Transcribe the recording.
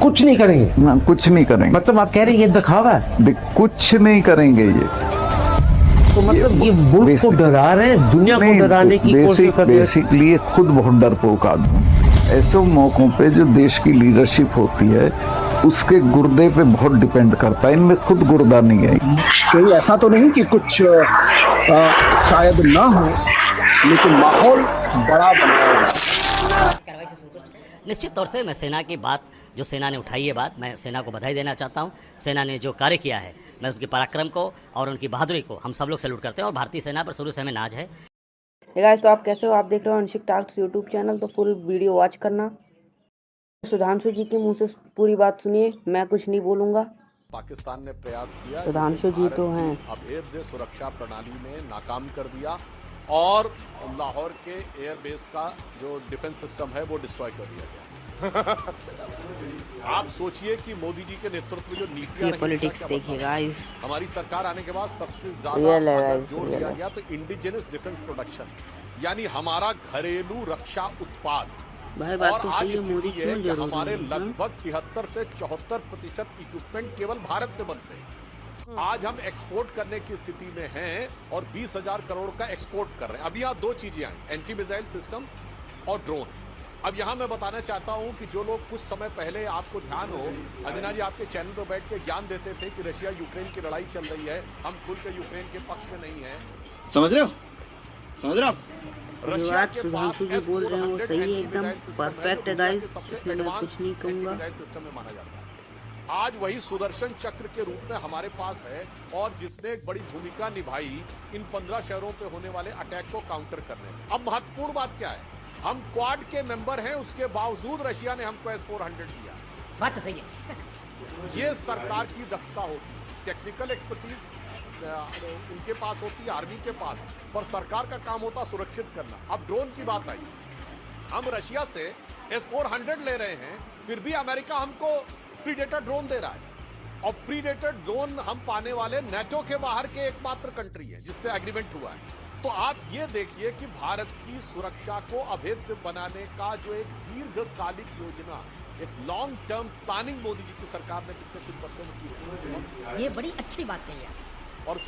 कुछ नहीं करेंगे ना, कुछ नहीं करेंगे। मतलब आप कह रहे हैं ये दिखावा है? कुछ नहीं करेंगे ये। तो मतलब ये मुल्क को डरा रहे हैं, दुनिया को डराने की कोशिश कर रहे हैं। बेसिकली ये खुद बहुत डरपोक आदमी। ऐसे मौकों पे जो देश की लीडरशिप होती है उसके गुर्दे पे बहुत डिपेंड करता है, इनमें खुद गुर्दा नहीं है। कहीं ऐसा तो नहीं कि कुछ शायद ना हो, लेकिन माहौल बड़ा बनाया जाए। निश्चित तौर से मैं सेना की बात, जो सेना ने उठाई है बात, मैं सेना को बधाई देना चाहता हूं। सेना ने जो कार्य किया है, मैं उसके पराक्रम को और उनकी बहादुरी को हम सब लोग सैल्यूट करते हैं और भारतीय सेना पर शुरू से हमें नाज है। गाइस, तो आप कैसे हो? आप देख रहे हो अंशिक टॉक्स यूट्यूब चैनल, तो फुल वीडियो वॉच करना। सुधांशु जी के मुंह से पूरी बात सुनिए, मैं कुछ नहीं बोलूँगा। पाकिस्तान ने प्रयास किया, सुधांशु जी तो हैं अभेद्य सुरक्षा प्रणाली में नाकाम कर दिया और लाहौर के एयरबेस का जो डिफेंस सिस्टम है वो डिस्ट्रॉय कर दिया गया। आप सोचिए कि मोदी जी के नेतृत्व में जो नीतियां ये पॉलिटिक्स देखिए गाइस, हमारी सरकार आने के बाद सबसे ज्यादा जोर दिया गया तो इंडिजिनस डिफेंस प्रोडक्शन, यानी हमारा घरेलू रक्षा उत्पाद। भाई बात और तो आज सही है, मोदी स्थिति है क्यों कि जरूरी हमारे है? लगभग 73 से 74% इक्विपमेंट केवल भारत में बनते हैं। आज हम एक्सपोर्ट करने की स्थिति में हैं और 20,000 करोड़ का एक्सपोर्ट कर रहे हैं। अभी यहाँ दो चीजें आई, एंटी मिसाइल सिस्टम और ड्रोन। अब यहाँ मैं बताना चाहता हूँ कि जो लोग कुछ समय पहले, आपको ध्यान हो, अदिना जी आपके चैनल पर बैठ के ज्ञान देते थे कि रशिया यूक्रेन की लड़ाई चल रही है, हम खुल के यूक्रेन के पक्ष में नहीं है। समझ रहे हो? समझ रहे हो आप? रशिया के सुधांशु जी बोल रहे हैं वो सही है, एकदम परफेक्ट है गाइस, सबसे इसमें मैं कुछ नहीं कहूँगा। सिस्टम में माना जाता है। आज वही सुदर्शन चक्र के रूप में हमारे पास है और जिसने एक बड़ी भूमिका निभाई इन 15 शहरों पे होने वाले अटैक को काउंटर करने में। अब महत्वपूर्ण बात क्या है, हम क्वाड के मेंबर हैं, उसके बावजूद रशिया ने हमको S-400 दिया। बात तो सही है। ये सरकार की दक्षता होती है, टेक्निकल एक्सपर्टीज उनके पास होती है, आर्मी के पास, पर सरकार का काम होता सुरक्षित करना। अब ड्रोन की बात आई, हम रशिया से S-400 ले रहे हैं, फिर भी अमेरिका हमको प्रीडेटर ड्रोन दे रहा है। और प्रीडेटर ड्रोन हम पाने वाले नेटो के बाहर के एकमात्र कंट्री है जिससे एग्रीमेंट हुआ है। तो आप ये देखिए कि भारत की सुरक्षा को अभेद्य बनाने का जो एक दीर्घकालिक योजना, एक long term planning Modi ji की सरकार ने पिछले कुछ वर्षों में की है, ये बड़ी अच्छी बात कही है। और